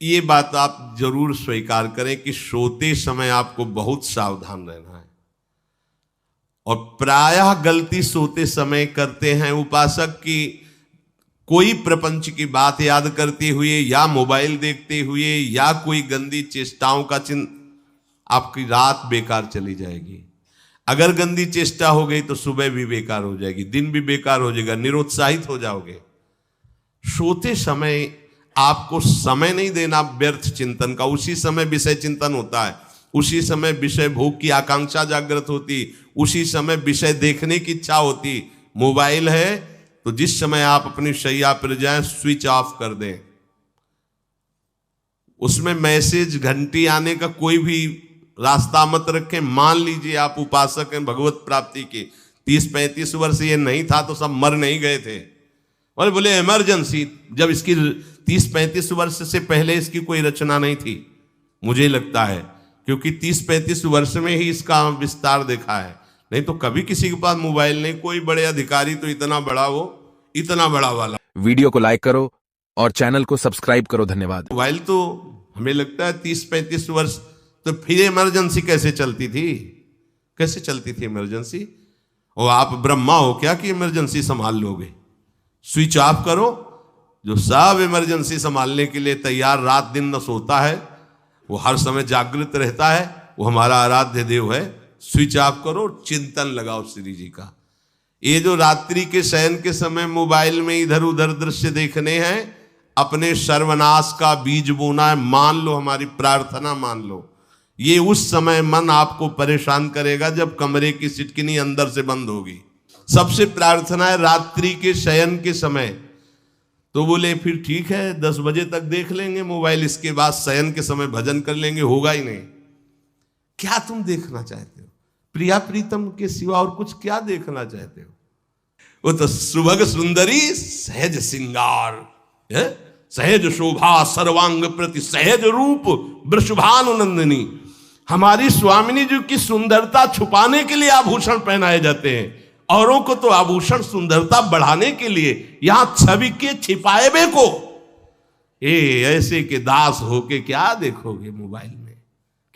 ये बात आप जरूर स्वीकार करें कि सोते समय आपको बहुत सावधान रहना है। और प्रायः गलती सोते समय करते हैं उपासक की, कोई प्रपंच की बात याद करते हुए या मोबाइल देखते हुए या कोई गंदी चेष्टाओं का आपकी रात बेकार चली जाएगी। अगर गंदी चेष्टा हो गई तो सुबह भी बेकार हो जाएगी, दिन भी बेकार हो जाएगा, निरुत्साहित हो जाओगे। सोते समय आपको समय नहीं देना व्यर्थ चिंतन का। उसी समय विषय चिंतन होता है, उसी समय विषय भोग की आकांक्षा जागृत होती, उसी समय विषय देखने की इच्छा होती। मोबाइल है तो जिस समय आप अपनी शैया पर जाएं स्विच ऑफ कर दें। उसमें मैसेज घंटी आने का कोई भी रास्ता मत रखें। मान लीजिए आप उपासक हैं भगवत प्राप्ति के, 30-35 वर्ष ये नहीं था तो सब मर नहीं गए थे। और बोले इमरजेंसी, जब इसकी 30-35 वर्ष से पहले इसकी कोई रचना नहीं थी, मुझे लगता है, क्योंकि 30-35 वर्ष में ही इसका विस्तार देखा है। नहीं तो कभी किसी के पास मोबाइल नहीं। कोई बड़े अधिकारी तो इतना बड़ा, वो इतना बड़ा वाला। वीडियो को लाइक करो और चैनल को सब्सक्राइब करो। धन्यवाद। मोबाइल तो हमें लगता है 30-35 वर्ष, तो फिर इमरजेंसी कैसे चलती थी? कैसे चलती थी इमरजेंसी? और आप ब्रह्मा हो क्या कि इमरजेंसी संभाल लोगे? स्विच ऑफ करो। जो सब इमरजेंसी संभालने के लिए तैयार, रात दिन न सोता है, वो हर समय जागृत रहता है, वो हमारा आराध्य देव है। स्विच ऑफ करो, चिंतन लगाओ श्री जी का। ये जो रात्रि के शयन के समय मोबाइल में इधर उधर दृश्य देखने हैं, अपने सर्वनाश का बीज बोना है। मान लो, हमारी प्रार्थना मान लो, ये उस समय मन आपको परेशान करेगा जब कमरे की सिटकिनी अंदर से बंद होगी। सबसे प्रार्थना है रात्रि के शयन के समय। तो बोले फिर ठीक है 10 बजे तक देख लेंगे मोबाइल, इसके बाद शयन के समय भजन कर लेंगे। होगा ही नहीं। क्या तुम देखना चाहते हो? प्रिया प्रीतम के सिवा और कुछ क्या देखना चाहते हो? वो तो सुभग सुंदरी सहज सिंगार, सहज शोभा सर्वांग प्रति सहज रूप वृषभानुनंदिनी। हमारी स्वामिनी जी की सुंदरता छुपाने के लिए आभूषण पहनाए जाते हैं, औरों को तो आभूषण सुंदरता बढ़ाने के लिए। यहां छवि के छिपाए बे को ऐसे के दास होके क्या देखोगे मोबाइल में?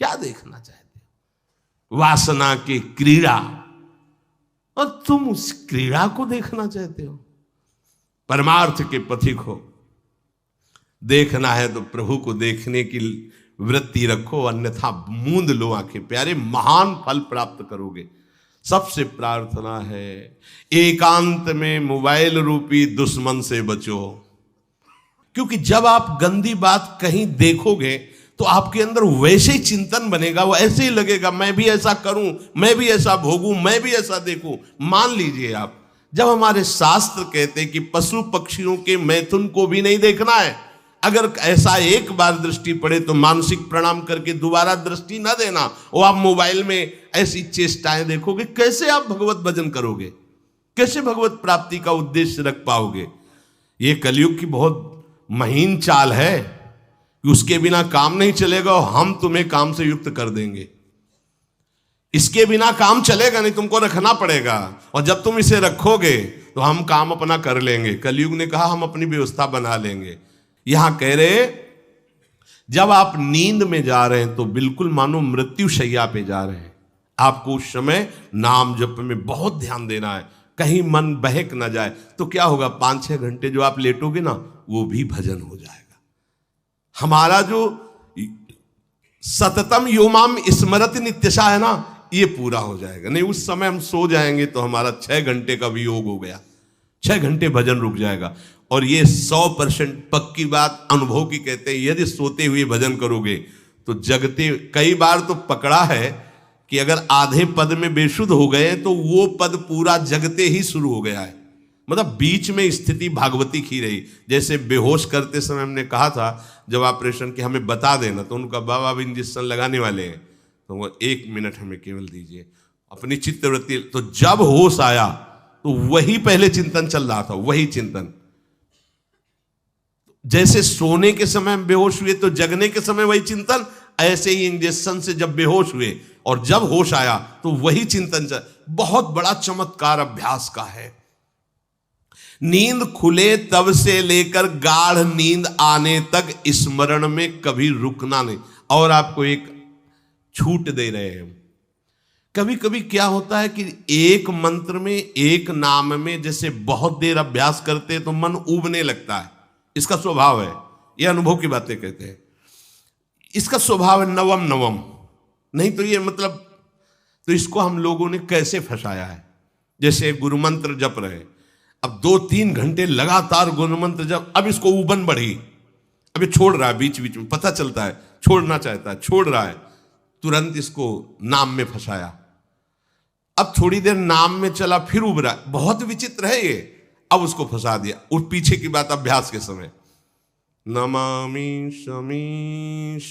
क्या देखना चाहते हो? वासना की क्रीड़ा, और तुम उस क्रीड़ा को देखना चाहते हो? परमार्थ के पथिक हो। देखना है तो प्रभु को देखने की वृत्ति रखो, अन्यथा मूंद लो आंखें। प्यारे, महान फल प्राप्त करोगे। सबसे प्रार्थना है एकांत में मोबाइल रूपी दुश्मन से बचो। क्योंकि जब आप गंदी बात कहीं देखोगे तो आपके अंदर वैसे ही चिंतन बनेगा, वो ऐसे ही लगेगा मैं भी ऐसा करूं, मैं भी ऐसा भोगूं, मैं भी ऐसा देखूं। मान लीजिए आप, जब हमारे शास्त्र कहते हैं कि पशु पक्षियों के मैथुन को भी नहीं देखना है, अगर ऐसा एक बार दृष्टि पड़े तो मानसिक प्रणाम करके दोबारा दृष्टि ना देना। और आप मोबाइल में ऐसी चेष्टाएं देखोगे, कैसे आप भगवत भजन करोगे? कैसे भगवत प्राप्ति का उद्देश्य रख पाओगे? ये कलयुग की बहुत महीन चाल है कि उसके बिना काम नहीं चलेगा और हम तुम्हें काम से युक्त कर देंगे। इसके बिना काम चलेगा नहीं, तुमको रखना पड़ेगा। और जब तुम इसे रखोगे तो हम काम अपना कर लेंगे। कलयुग ने कहा हम अपनी व्यवस्था बना लेंगे। यहां कह रहे जब आप नींद में जा रहे हैं तो बिल्कुल मानो मृत्यु शैया पे जा रहे हैं। आपको उस समय नाम जप में बहुत ध्यान देना है, कहीं मन बहक ना जाए। तो क्या होगा, 5-6 घंटे जो आप लेटोगे ना, वो भी भजन हो जाएगा। हमारा जो सततम योमाम स्मरति नित्यशा है ना, ये पूरा हो जाएगा। नहीं, उस समय हम सो जाएंगे तो हमारा 6 घंटे का वियोग हो गया, 6 घंटे भजन रुक जाएगा। और ये 100% पक्की बात अनुभव की कहते हैं, यदि सोते हुए भजन करोगे तो जगते। कई बार तो पकड़ा है कि अगर आधे पद में बेशुद्ध हो गए तो वो पद पूरा जगते ही शुरू हो गया है। मतलब बीच में स्थिति भागवती की रही। जैसे बेहोश करते समय हमने कहा था जब ऑपरेशन के हमें बता देना, तो उनका बाबा अब इंजेक्शन लगाने वाले हैं तो वो 1 मिनट हमें केवल दीजिए, अपनी चित्तवृत्ति। तो जब होश आया तो वही पहले चिंतन चल रहा था, वही चिंतन। जैसे सोने के समय बेहोश हुए तो जगने के समय वही चिंतन, ऐसे ही इंजेक्शन से जब बेहोश हुए और जब होश आया तो वही चिंतन चल। बहुत बड़ा चमत्कार अभ्यास का है। नींद खुले तब से लेकर गाढ़ नींद आने तक स्मरण में कभी रुकना नहीं। और आपको एक छूट दे रहे हैं। कभी कभी क्या होता है कि एक मंत्र में, एक नाम में जैसे बहुत देर अभ्यास करते हैं तो मन उबने लगता है। इसका स्वभाव है, ये अनुभव की बातें कहते हैं। इसका स्वभाव है नवम नवम, नहीं तो ये मतलब, तो इसको हम लोगों ने कैसे फंसाया है। जैसे गुरु मंत्र जप रहे, अब 2-3 घंटे लगातार गुरु मंत्र जप, अब इसको उबन बढ़ी, अब ये छोड़ रहा है, बीच बीच में पता चलता है छोड़ना चाहता है, छोड़ रहा है, तुरंत इसको नाम में फंसाया। अब थोड़ी देर नाम में चला, फिर उब रहा है, बहुत विचित्र है ये, अब उसको फंसा दिया। और पीछे की बात अभ्यास के समय, नमामि शमीशान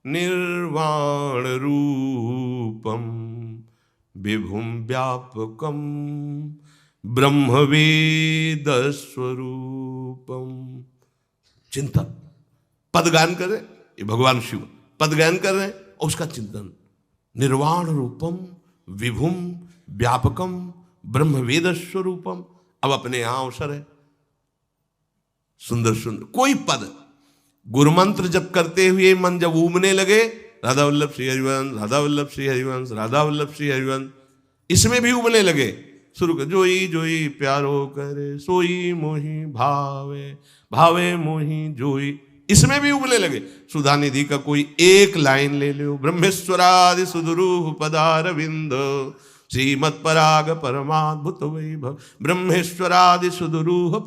निर्वाण रूपम विभुम व्यापकम ब्रह्मवेद स्वरूपम। चिंतन, पदगान कर रहे, ये भगवान शिव पदगान कर रहे हैं और उसका चिंतन, निर्वाण रूपम विभुम व्यापकम ब्रह्मवेद स्वरूपम। अब अपने यहां अवसर है, सुंदर सुंदर कोई पद गुरुमंत्र जब करते हुए मन जब उबने लगे, राधा वल्लभ श्री हरिवंश, राधा वल्लभ श्री हरिवंश, राधा वल्लभ श्री हरिवंश, इसमें भी उबने लगे, शुरू कर, जोई जोई प्यारो करे सोई मोही भावे, भावे मोही जोई, इसमें भी उबने लगे। सुधा निधि का कोई एक लाइन ले लो, ब्रह्मेश्वरादि सुदुरूह पदारविंद श्रीमत् पराग परमाद्भुत वैभव, ब्रह्मेश्वरादि सुदुरूह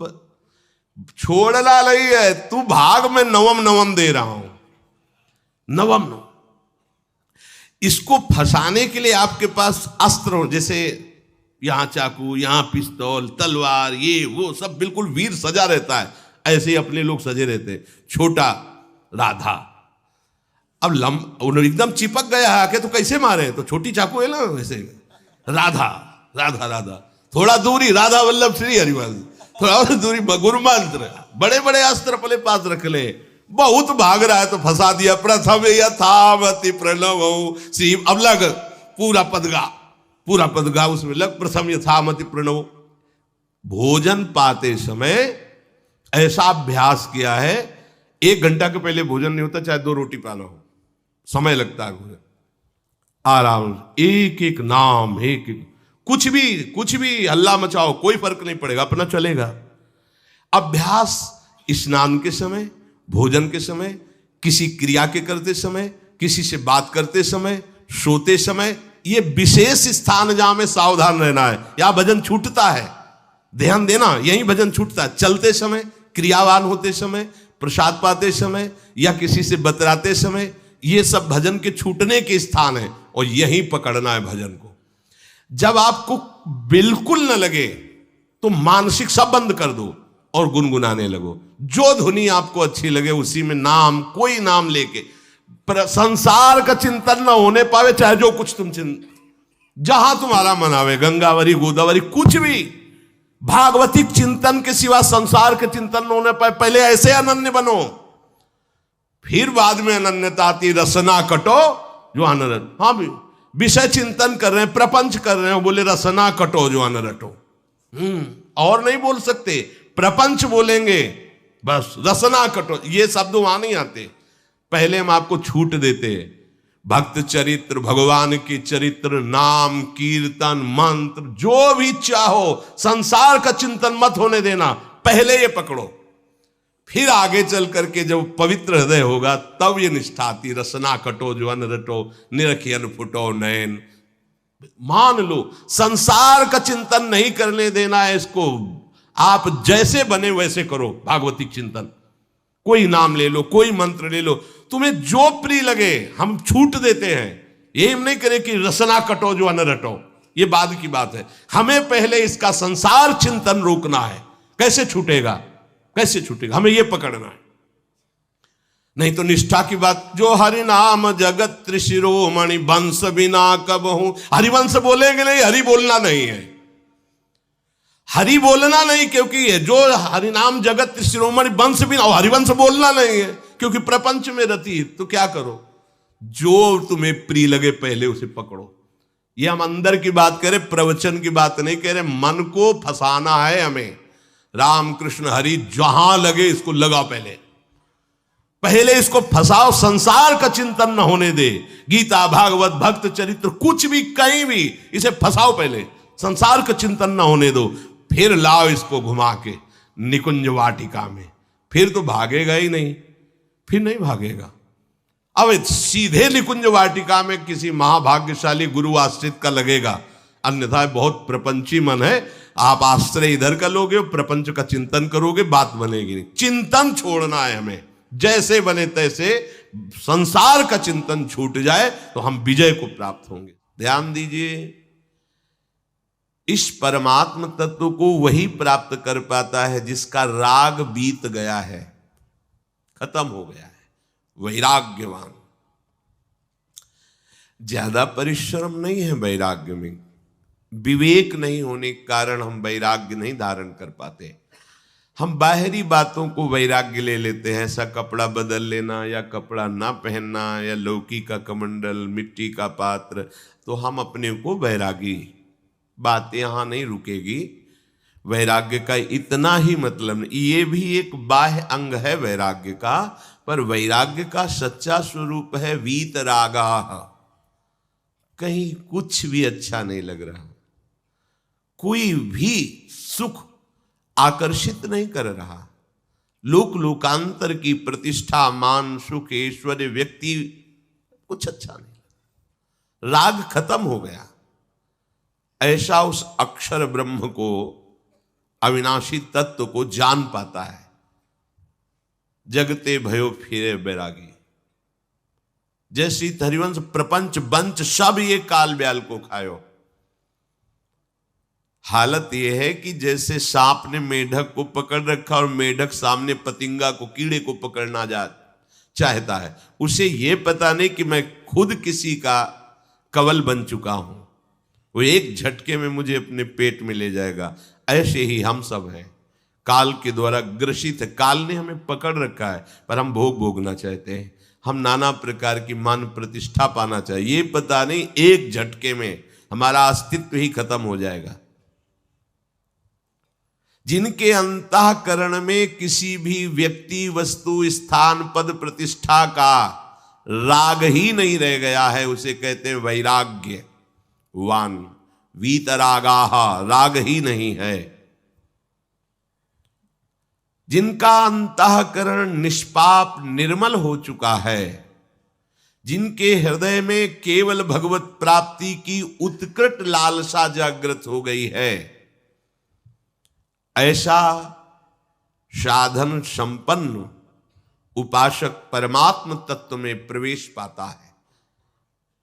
छोड़ना नहीं है, तू भाग में नवम नवम दे रहा हूं, नवम नवम। इसको फंसाने के लिए आपके पास अस्त्र हो, जैसे यहां चाकू, यहां पिस्तौल, तलवार, ये वो सब बिल्कुल वीर सजा रहता है, ऐसे ही अपने लोग सजे रहते। छोटा राधा, अब एकदम चिपक गया है आके, तो कैसे मारे, तो छोटी चाकू है ना वैसे, राधा राधा राधा, थोड़ा दूरी राधा वल्लभ श्री हरिवंश, थोड़ा और दूरी गुरु मंत्र, बड़े बड़े अस्त्र अपने पास रख ले, बहुत भाग रहा है तो फंसा दिया। प्रथम यथावति प्रणव श्री, अब लग पूरा पदगा, पूरा पदगा उसमें लग, प्रथम यथामति प्रणव। भोजन पाते समय ऐसा अभ्यास किया है, 1 घंटा के पहले भोजन नहीं होता, चाहे 2 रोटी पाना हो, समय लगता है भोजन, आराम, एक एक नाम, एक एक, कुछ भी हल्ला मचाओ, कोई फर्क नहीं पड़ेगा, अपना चलेगा। अभ्यास स्नान के समय, भोजन के समय, किसी क्रिया के करते समय, किसी से बात करते समय, सोते समय, ये विशेष स्थान जहां में सावधान रहना है। यहां भजन छूटता है, ध्यान देना, यही भजन छूटता है। चलते समय, क्रियावान होते समय, प्रसाद पाते समय या किसी से बतराते समय, ये सब भजन के छूटने के स्थान है और यही पकड़ना है भजन को। जब आपको बिल्कुल न लगे तो मानसिक सब बंद कर दो और गुनगुनाने लगो, जो धुनी आपको अच्छी लगे उसी में नाम, कोई नाम लेके, संसार का चिंतन न होने पावे, चाहे जो कुछ तुम जहां तुम्हारा मन आवे, गंगावरी गोदावरी, कुछ भी, भागवतिक चिंतन के सिवा संसार के चिंतन न होने पाए। पहले ऐसे अनन्य बनो, फिर बाद में अनन्यता आती, रसना कटो जो अनरट। हाँ भी विषय चिंतन कर रहे हैं, प्रपंच कर रहे हैं, बोले रसना कटो जो अनरटो, और नहीं बोल सकते, प्रपंच बोलेंगे बस, रसना कटो, ये शब्द वहां नहीं आते। पहले हम आपको छूट देते, भक्त चरित्र, भगवान की चरित्र, नाम, कीर्तन, मंत्र, जो भी चाहो, संसार का चिंतन मत होने देना, पहले ये पकड़ो, फिर आगे चल करके जब पवित्र हृदय होगा तब ये निष्ठा आती, रसना कटो जो अन रटो, निरखियन फुटो नयन। मान लो संसार का चिंतन नहीं करने देना है इसको, आप जैसे बने वैसे करो भागवतिक चिंतन, कोई नाम ले लो, कोई मंत्र ले लो, तुम्हें जो प्रिय लगे, हम छूट देते हैं। ये हम नहीं करें कि रसना कटो जो अन रटो, ये बाद की बात है, हमें पहले इसका संसार चिंतन रोकना है। कैसे छूटेगा, कैसे छूटेगा, हमें यह पकड़ना है, नहीं तो निष्ठा की बात। जो हरि नाम जगत त्रिशिरोमणि वंश बिना कब हूं, हरिवंश बोलेंगे नहीं, हरि बोलना नहीं है, हरि बोलना नहीं, क्योंकि जो हरिनाम जगत त्रिशिरोमणि वंश बिना, और हरिवंश बोलना नहीं है क्योंकि प्रपंच में रति। तो क्या करो, जो तुम्हें प्रिय लगे पहले उसे पकड़ो। ये हम अंदर की बात करें, प्रवचन की बात नहीं कह रहे। मन को फंसाना है हमें। राम कृष्ण हरि जहां लगे इसको लगा, पहले इसको फंसाओ, संसार का चिंतन न होने दे। गीता भागवत भक्त चरित्र कुछ भी कहीं भी इसे फंसाओ, पहले संसार का चिंतन न होने दो, फिर लाओ इसको घुमा के निकुंज वाटिका में। फिर तो भागेगा ही नहीं, फिर नहीं भागेगा। अब सीधे निकुंज वाटिका में किसी महाभाग्यशाली गुरु आश्रित का लगेगा, अन्यथा बहुत प्रपंची मन है। आप आश्रय इधर का लोगे, प्रपंच का चिंतन करोगे, बात बनेगी नहीं। चिंतन छोड़ना है हमें, जैसे बने तैसे संसार का चिंतन छूट जाए तो हम विजय को प्राप्त होंगे। ध्यान दीजिए, इस परमात्म तत्व को वही प्राप्त कर पाता है जिसका राग बीत गया है, खत्म हो गया है, वैराग्यवान। ज्यादा परिश्रम नहीं है वैराग्य में, विवेक नहीं होने के कारण हम वैराग्य नहीं धारण कर पाते। हम बाहरी बातों को वैराग्य ले लेते हैं, ऐसा कपड़ा बदल लेना या कपड़ा ना पहनना या लौकी का कमंडल, मिट्टी का पात्र, तो हम अपने को वैरागी। बात यहां नहीं रुकेगी। वैराग्य का इतना ही मतलब नहीं, ये भी एक बाह्य अंग है वैराग्य का, पर वैराग्य का सच्चा स्वरूप है वीतरागा। कहीं कुछ भी अच्छा नहीं लग रहा, कोई भी सुख आकर्षित नहीं कर रहा, लोक लोकांतर की प्रतिष्ठा, मान, सुख, ऐश्वर्य, व्यक्ति, कुछ अच्छा नहीं, राग खत्म हो गया। ऐसा उस अक्षर ब्रह्म को, अविनाशी तत्व को जान पाता है। जगते भयो फिरे बैरागी। जैसी हरिवंश प्रपंच बंच सब ये काल ब्याल को खायो। हालत यह है कि जैसे सांप ने मेढक को पकड़ रखा और मेढक सामने पतिंगा को, कीड़े को पकड़ना चाहता है। उसे यह पता नहीं कि मैं खुद किसी का कवल बन चुका हूं, वो एक झटके में मुझे अपने पेट में ले जाएगा। ऐसे ही हम सब हैं, काल के द्वारा ग्रसित है। काल ने हमें पकड़ रखा है, पर हम भोग भोगना चाहते हैं। हम नाना प्रकार की मान प्रतिष्ठा पाना चाहिए, ये पता नहीं एक झटके में हमारा अस्तित्व ही खत्म हो जाएगा। जिनके अंतःकरण में किसी भी व्यक्ति, वस्तु, स्थान, पद, प्रतिष्ठा का राग ही नहीं रह गया है, उसे कहते हैं वैराग्यवान। वीतरागाः, राग ही नहीं है। जिनका अंतःकरण निष्पाप निर्मल हो चुका है, जिनके हृदय में केवल भगवत प्राप्ति की उत्कट लालसा जागृत हो गई है, ऐसा साधन संपन्न उपासक परमात्म तत्व में प्रवेश पाता है।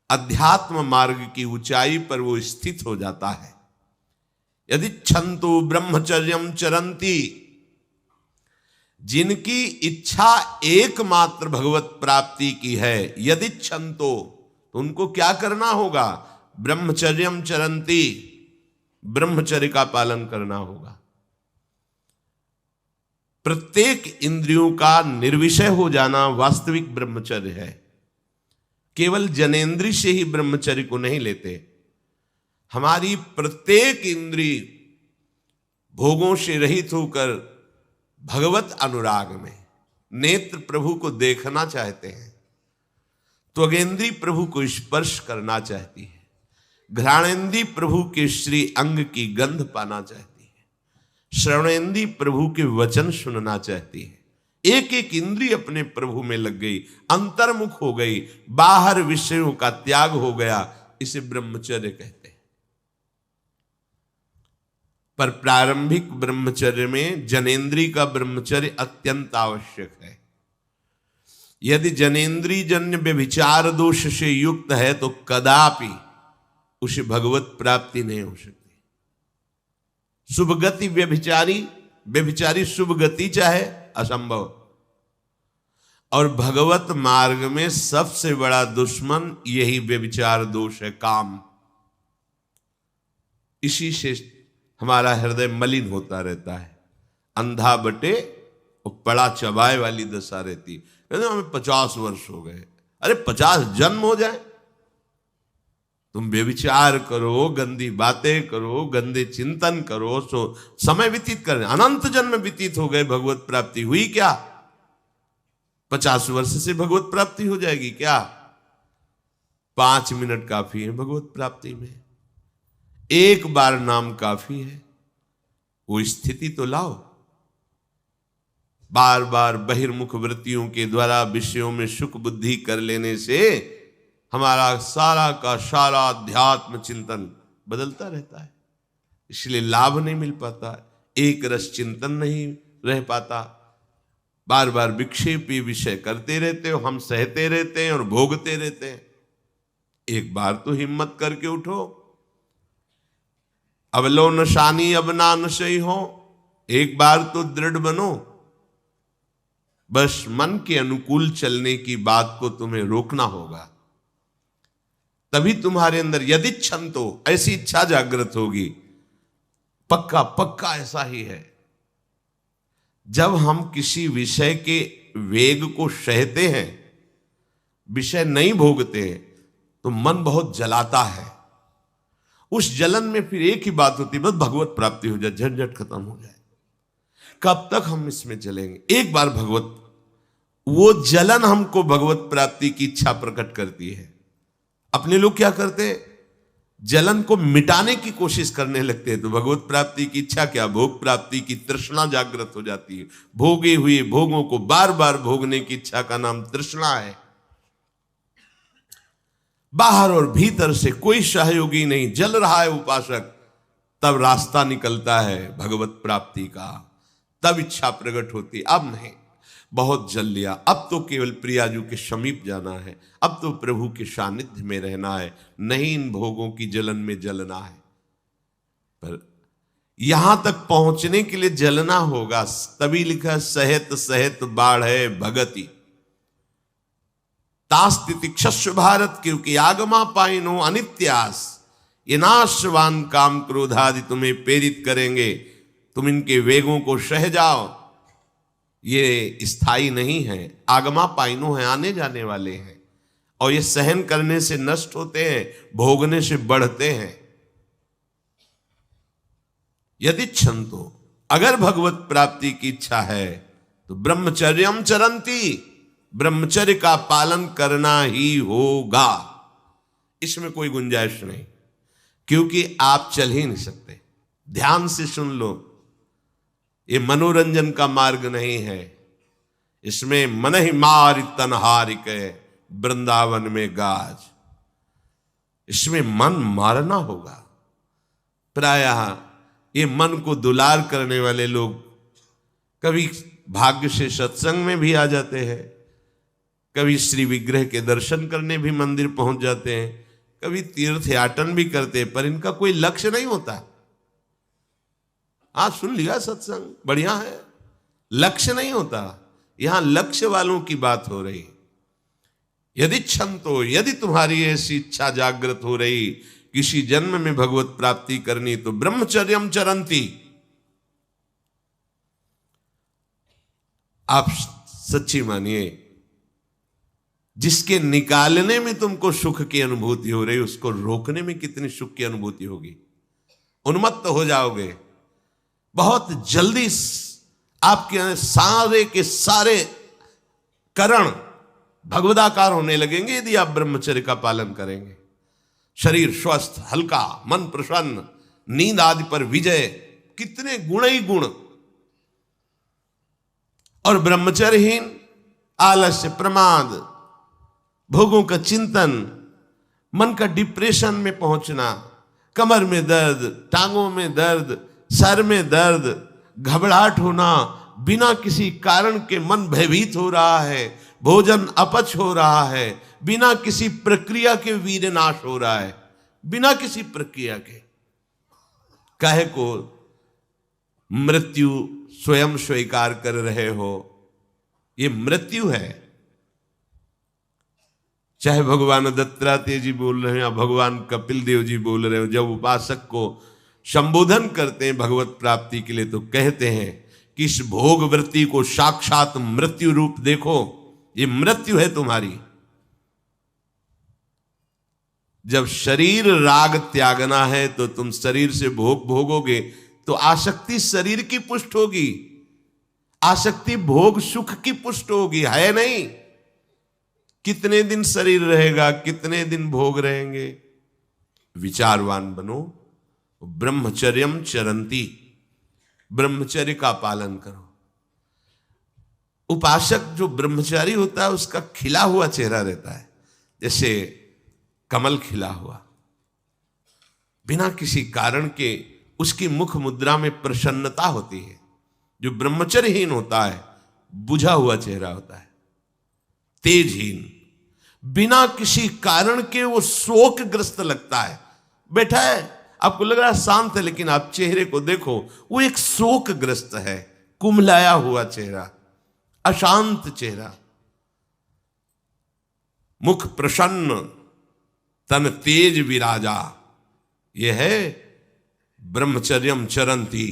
अध्यात्म मार्ग की ऊंचाई पर वो स्थित हो जाता है। यदि छंतु ब्रह्मचर्यम चरंती, जिनकी इच्छा एकमात्र भगवत प्राप्ति की है, यदि छंतो, तो उनको क्या करना होगा? ब्रह्मचर्यम चरंती, ब्रह्मचर्य का पालन करना होगा। प्रत्येक इंद्रियों का निर्विषय हो जाना वास्तविक ब्रह्मचर्य है। केवल जनेंद्रिय से ही ब्रह्मचर्य को नहीं लेते। हमारी प्रत्येक इंद्रिय भोगों से रहित होकर भगवत अनुराग में, नेत्र प्रभु को देखना चाहते हैं, त्वगेंद्री प्रभु को स्पर्श करना चाहती है, घ्राणेंद्री प्रभु के श्री अंग की गंध पाना चाहती है, श्रवणेंद्री प्रभु के वचन सुनना चाहती है। एक एक इंद्रिय अपने प्रभु में लग गई, अंतर्मुख हो गई, बाहर विषयों का त्याग हो गया। इसे ब्रह्मचर्य कहते हैं। पर प्रारंभिक ब्रह्मचर्य में जनेंद्रिय का ब्रह्मचर्य अत्यंत आवश्यक है। यदि जनेंद्रिय जन्य व्यभिचार दोष से युक्त है तो कदापि उसे भगवत प्राप्ति नहीं हो सकती। शुभ गति व्यभिचारी शुभ गति चाहे असंभव। और भगवत मार्ग में सबसे बड़ा दुश्मन यही व्यभिचार दोष है, काम। इसी से हमारा हृदय मलिन होता रहता है, अंधा बटे और पड़ा चबाए वाली दशा रहती। कहते हमें 50 वर्ष हो गए। अरे 50 जन्म हो जाए तुम व्यभिचार करो, गंदी बातें करो, गंदे चिंतन करो, सो समय व्यतीत कर, अनंत जन्म व्यतीत हो गए, भगवत प्राप्ति हुई क्या? 50 वर्ष से भगवत प्राप्ति हो जाएगी क्या? 5 मिनट काफी है भगवत प्राप्ति में, एक बार नाम काफी है। वो स्थिति तो लाओ। बार बार बहिर्मुख वृत्तियों के द्वारा विषयों में सुख बुद्धि कर लेने से हमारा सारा का सारा अध्यात्म चिंतन बदलता रहता है, इसलिए लाभ नहीं मिल पाता, एक रस चिंतन नहीं रह पाता। बार बार विक्षेपी विषय करते रहते हो, हम सहते रहते हैं और भोगते रहते हैं। एक बार तो हिम्मत करके उठो, अब लो नशानी अब ना नशई हो, एक बार तो दृढ़ बनो। बस मन के अनुकूल चलने की बात को तुम्हें रोकना होगा, तभी तुम्हारे अंदर यदि क्षण तो ऐसी इच्छा जागृत होगी। पक्का पक्का ऐसा ही है, जब हम किसी विषय के वेग को सहते हैं, विषय नहीं भोगते हैं, तो मन बहुत जलाता है। उस जलन में फिर एक ही बात होती है, बस भगवत प्राप्ति हो जाए, झंझट खत्म हो जाए। कब तक हम इसमें चलेंगे? एक बार भगवत, वो जलन हमको भगवत प्राप्ति की इच्छा प्रकट करती है। अपने लोग क्या करते हैं, जलन को मिटाने की कोशिश करने लगते हैं, तो भगवत प्राप्ति की इच्छा क्या, भोग प्राप्ति की तृष्णा जागृत हो जाती है। भोगे हुए भोगों को बार बार भोगने की इच्छा का नाम तृष्णा है। बाहर और भीतर से कोई सहयोगी नहीं, जल रहा है उपासक, तब रास्ता निकलता है भगवत प्राप्ति का, तब इच्छा प्रकट होती। अब नहीं, बहुत जल लिया, अब तो केवल प्रियाजू के समीप जाना है, अब तो प्रभु के सानिध्य में रहना है, नहीं इन भोगों की जलन में जलना है। पर यहां तक पहुंचने के लिए जलना होगा, तभी लिखा सहित सहित बाढ़ है भगति तास्तितिक्षस्व भारत, क्योंकि आगमा पाइनो अनित्यास, ये नाशवान काम क्रोधादि तुम्हें प्रेरित करेंगे, तुम इनके वेगों को सह जाओ, ये स्थायी नहीं है। आगमा पाइनो है, आने जाने वाले हैं, और ये सहन करने से नष्ट होते हैं, भोगने से बढ़ते हैं। यदि क्षंतो, अगर भगवत प्राप्ति की इच्छा है तो ब्रह्मचर्यम चरंती, ब्रह्मचर्य का पालन करना ही होगा, इसमें कोई गुंजाइश नहीं, क्योंकि आप चल ही नहीं सकते। ध्यान से सुन लो, ये मनोरंजन का मार्ग नहीं है, इसमें मन ही मार तनहारिक वृंदावन में गाज, इसमें मन मारना होगा। प्रायः ये मन को दुलार करने वाले लोग कभी भाग्य से सत्संग में भी आ जाते हैं, कभी श्री विग्रह के दर्शन करने भी मंदिर पहुंच जाते हैं, कभी तीर्थ याटन भी करते हैं, पर इनका कोई लक्ष्य नहीं होता। आज सुन लिया सत्संग, बढ़िया है, लक्ष्य नहीं होता। यहां लक्ष्य वालों की बात हो रही। यदि क्षण तो, यदि तुम्हारी ऐसी इच्छा जागृत हो रही किसी जन्म में भगवत प्राप्ति करनी, तो ब्रह्मचर्यम चरंती, आप सच्ची मानिए, जिसके निकालने में तुमको सुख की अनुभूति हो रही, उसको रोकने में कितनी सुख की अनुभूति होगी। उन्मत्त हो जाओगे, बहुत जल्दी आपके सारे के सारे करण भगवदाकार होने लगेंगे यदि आप ब्रह्मचर्य का पालन करेंगे। शरीर स्वस्थ, हल्का, मन प्रसन्न, नींद आदि पर विजय, कितने गुण ही गुण। और ब्रह्मचर्यहीन आलस्य, प्रमाद, भोगों का चिंतन, मन का डिप्रेशन में पहुंचना, कमर में दर्द, टांगों में दर्द, सर में दर्द, घबराहट होना, बिना किसी कारण के मन भयभीत हो रहा है, भोजन अपच हो रहा है, बिना किसी प्रक्रिया के वीर नाश हो रहा है, बिना किसी प्रक्रिया के। काहे को मृत्यु स्वयं स्वीकार कर रहे हो, ये मृत्यु है। चाहे भगवान दत्तात्रेय जी बोल रहे हैं या भगवान कपिल देव जी बोल रहे हो, जब उपासक को संबोधन करते हैं भगवत प्राप्ति के लिए, तो कहते हैं कि इस भोग वृत्ति को साक्षात मृत्यु रूप देखो, ये मृत्यु है तुम्हारी। जब शरीर राग त्यागना है तो तुम शरीर से भोग भोगोगे तो आसक्ति शरीर की पुष्ट होगी, आसक्ति भोग सुख की पुष्ट होगी, है नहीं। कितने दिन शरीर रहेगा, कितने दिन भोग रहेंगे। विचारवान बनो, ब्रह्मचर्यम चरंती, ब्रह्मचर्य का पालन करो। उपासक जो ब्रह्मचारी होता है उसका खिला हुआ चेहरा रहता है, जैसे कमल खिला हुआ, बिना किसी कारण के उसकी मुख मुद्रा में प्रसन्नता होती है। जो ब्रह्मचर्यहीन होता है बुझा हुआ चेहरा होता है, तेजहीन, बिना किसी कारण के वो शोकग्रस्त लगता है। बैठा है, आपको लग रहा है शांत है, लेकिन आप चेहरे को देखो, वो एक शोकग्रस्त है, कुम्हलाया हुआ चेहरा, अशांत चेहरा। मुख प्रसन्न, तन तेज विराजा, यह है ब्रह्मचर्यम चरंती,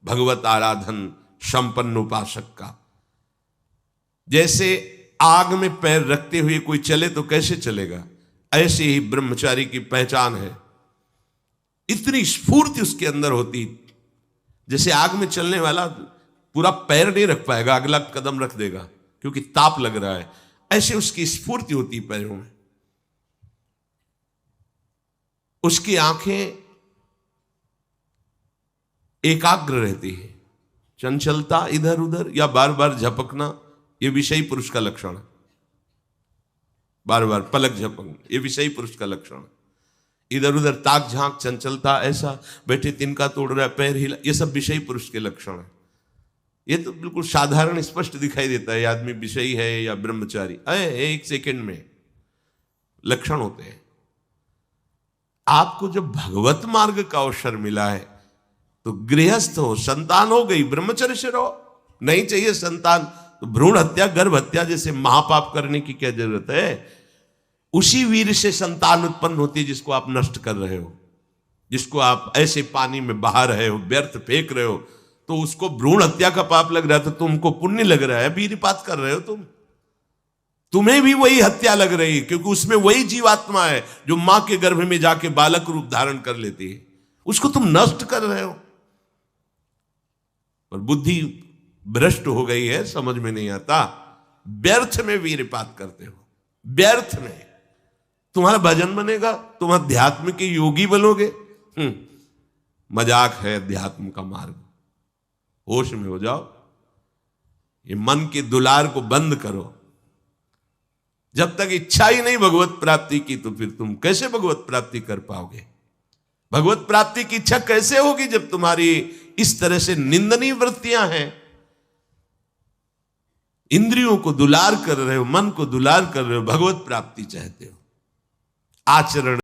भगवत आराधन संपन्न उपासक का। जैसे आग में पैर रखते हुए कोई चले तो कैसे चलेगा, ऐसे ही ब्रह्मचारी की पहचान है। इतनी स्फूर्ति उसके अंदर होती, जैसे आग में चलने वाला पूरा पैर नहीं रख पाएगा, अगला कदम रख देगा क्योंकि ताप लग रहा है, ऐसे उसकी स्फूर्ति होती पैरों में। उसकी आंखें एकाग्र रहती है, चंचलता इधर उधर या बार बार झपकना, यह विषयी पुरुष का लक्षण है। बार बार पलक झपकना, यह विषयी पुरुष का लक्षण है। इधर उधर ताक झांक, चंचलता, ऐसा बैठे तिनका तोड़ रहा है, पैर हिला, यह सब विषयी पुरुष के लक्षण है। यह तो बिल्कुल साधारण स्पष्ट दिखाई देता है आदमी विषयी है या ब्रह्मचारी, एक सेकंड में लक्षण होते हैं। आपको जब भगवत मार्ग का अवसर मिला है तो गृहस्थ हो, संतान हो गई, ब्रह्मचर्य से रहो। नहीं चाहिए संतान तो भ्रूण हत्या, गर्भ हत्या जैसे महापाप करने की क्या जरूरत है। उसी वीर से संतान उत्पन्न होती है जिसको आप नष्ट कर रहे हो, जिसको आप ऐसे पानी में बहा रहे हो, व्यर्थ फेंक रहे हो, तो उसको भ्रूण हत्या का पाप लग रहा है, तो तुमको पुण्य लग रहा है, वीरपात कर रहे हो तुम्हें भी वही हत्या लग रही है, क्योंकि उसमें वही जीवात्मा है जो मां के गर्भ में जाके बालक रूप धारण कर लेती है, उसको तुम नष्ट कर रहे हो। और बुद्धि भ्रष्ट हो गई है, समझ में नहीं आता, व्यर्थ में वीरपात करते हो, व्यर्थ में। तुम्हारा भजन बनेगा, तुम अध्यात्म के योगी बनोगे, मजाक है अध्यात्म का मार्ग। होश में हो जाओ, ये मन के दुलार को बंद करो। जब तक इच्छा ही नहीं भगवत प्राप्ति की, तो फिर तुम कैसे भगवत प्राप्ति कर पाओगे। भगवत प्राप्ति की इच्छा कैसे होगी जब तुम्हारी इस तरह से निंदनीय वृत्तियां हैं। इंद्रियों को दुलार कर रहे हो, मन को दुलार कर रहे हो, भगवत प्राप्ति चाहते हो, आचरण